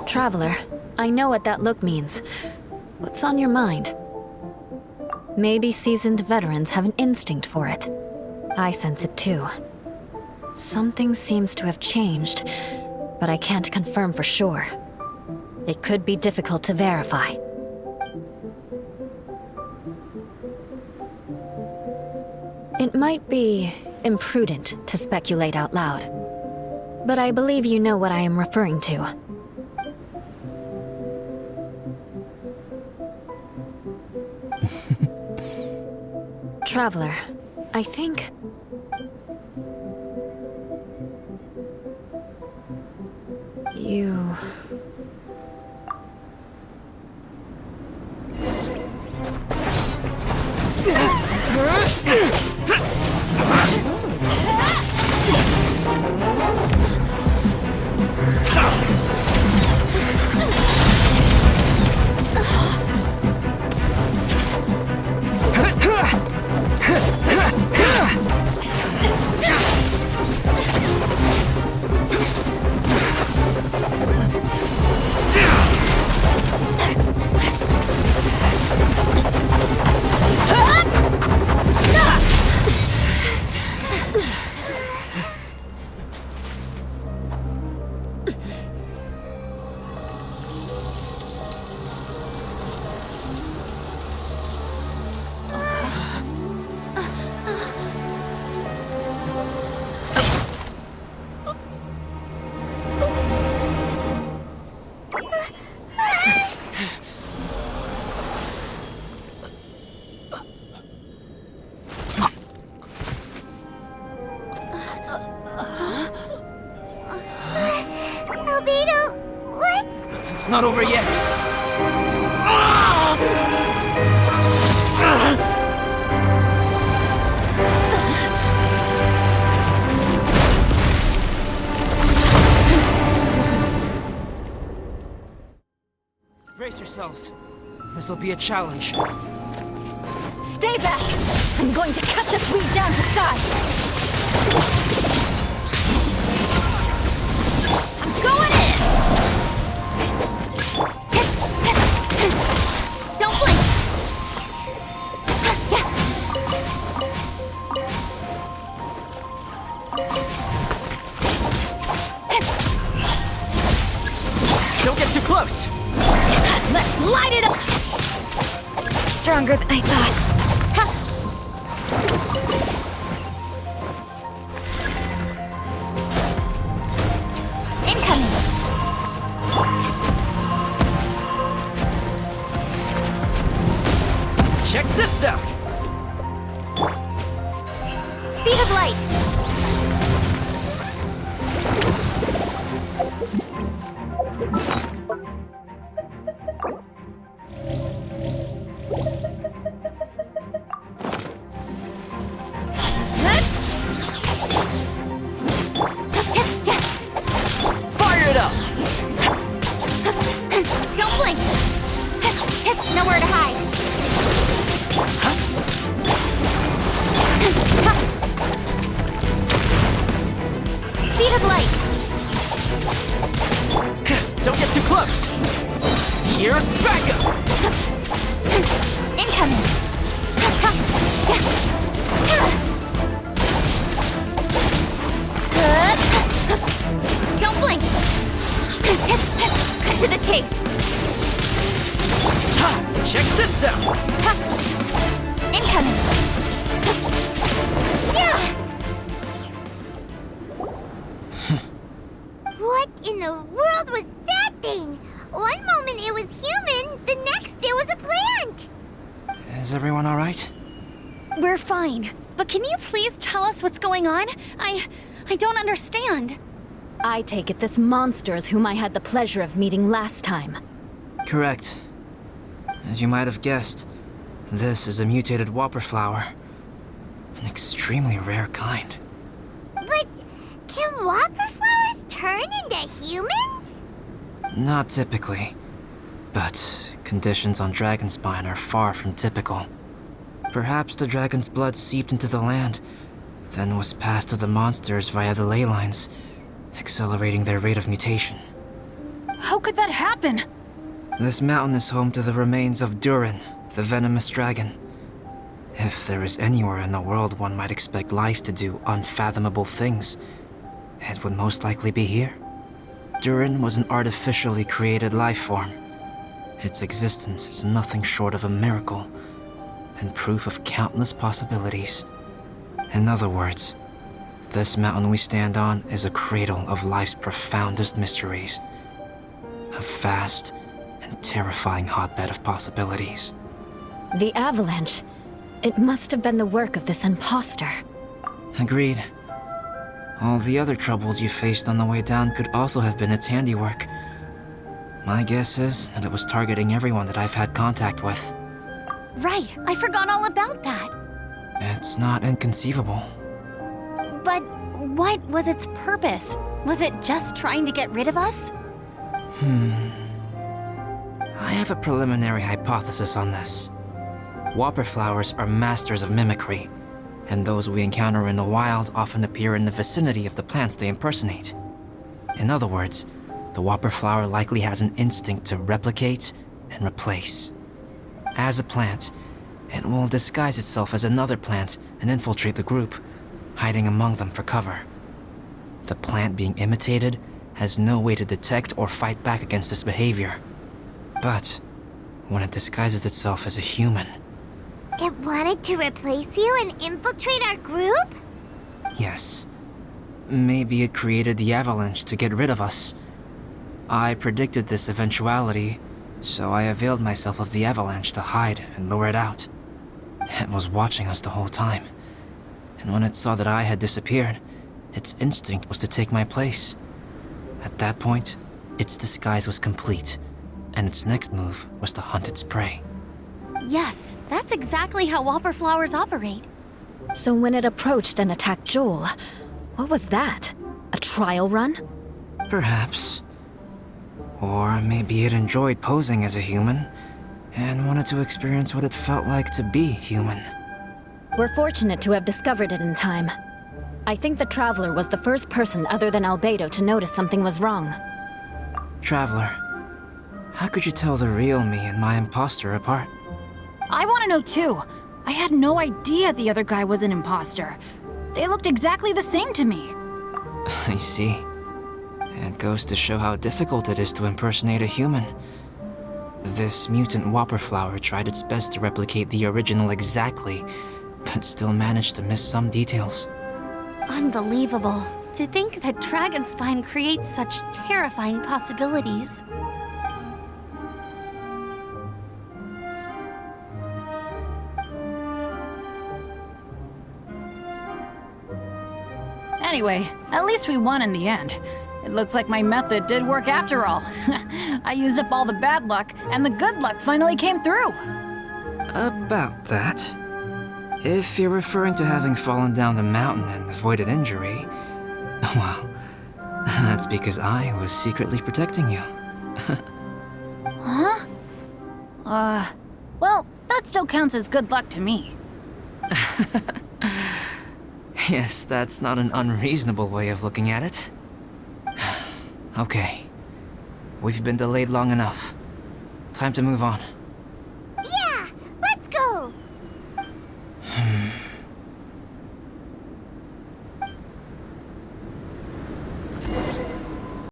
Traveler, I know what that look means. What's on your mind? Maybe seasoned veterans have an instinct for it. I sense it too. Something seems to have changed, but I can't confirm for sure. It could be difficult to verify. It might be imprudent to speculate out loud, but I believe you know what I am referring to. Traveler, I think... you... It's not over yet! Brace yourselves. This'll be a challenge. Stay back! I'm going to cut this weed down to size! I'm going in! Don't blink! Don't get too close! Let's light it up! Stronger than I thought. Incoming! Check this out! Speed of light! Fire it up! Don't blink! Nowhere to hide! Speed of light! Don't get too close! Here's backup! Incoming! Don't blink! Cut to the chase! Check this out! Incoming! What in the world was that thing? One moment it was human, the next it was a plant! Is everyone alright? We're fine. But can you please tell us what's going on? I don't understand. I take it this monster is whom I had the pleasure of meeting last time. Correct. As you might have guessed, this is a mutated whopper flower. An extremely rare kind. But can whopper flowers turn into humans? Not typically, but conditions on Dragonspine are far from typical. Perhaps the dragon's blood seeped into the land, then was passed to the monsters via the ley lines, accelerating their rate of mutation. How could that happen? This mountain is home to the remains of Durin, the venomous dragon. If there is anywhere in the world one might expect life to do unfathomable things, it would most likely be here. Durin was an artificially created life form. Its existence is nothing short of a miracle, and proof of countless possibilities. In other words, this mountain we stand on is a cradle of life's profoundest mysteries. A vast and terrifying hotbed of possibilities. The avalanche. It must have been the work of this imposter. Agreed. All the other troubles you faced on the way down could also have been its handiwork. My guess is that it was targeting everyone that I've had contact with. Right, I forgot all about that. It's not inconceivable. But what was its purpose? Was it just trying to get rid of us? I have a preliminary hypothesis on this. Whopper flowers are masters of mimicry, and those we encounter in the wild often appear in the vicinity of the plants they impersonate. In other words, the whopper flower likely has an instinct to replicate and replace. As a plant, it will disguise itself as another plant and infiltrate the group, hiding among them for cover. The plant being imitated has no way to detect or fight back against this behavior. But when it disguises itself as a human... It wanted to replace you and infiltrate our group? Yes. Maybe it created the avalanche to get rid of us. I predicted this eventuality, so I availed myself of the avalanche to hide and lure it out. It was watching us the whole time, and when it saw that I had disappeared, its instinct was to take my place. At that point, its disguise was complete, and its next move was to hunt its prey. Yes, that's exactly how whopper flowers operate. So when it approached and attacked Joel, what was that? A trial run? Perhaps. Or maybe it enjoyed posing as a human, and wanted to experience what it felt like to be human. We're fortunate to have discovered it in time. I think the Traveler was the first person other than Albedo to notice something was wrong. Traveler, how could you tell the real me and my imposter apart? I want to know too. I had no idea the other guy was an imposter. They looked exactly the same to me. I see. It goes to show how difficult it is to impersonate a human. This mutant whopper flower tried its best to replicate the original exactly, but still managed to miss some details. Unbelievable. To think that Dragonspine creates such terrifying possibilities. Anyway, at least we won in the end. It looks like my method did work after all. I used up all the bad luck, and the good luck finally came through. About that. If you're referring to having fallen down the mountain and avoided injury, well, that's because I was secretly protecting you. Huh? Well, that still counts as good luck to me. Yes, that's not an unreasonable way of looking at it. Okay. We've been delayed long enough. Time to move on.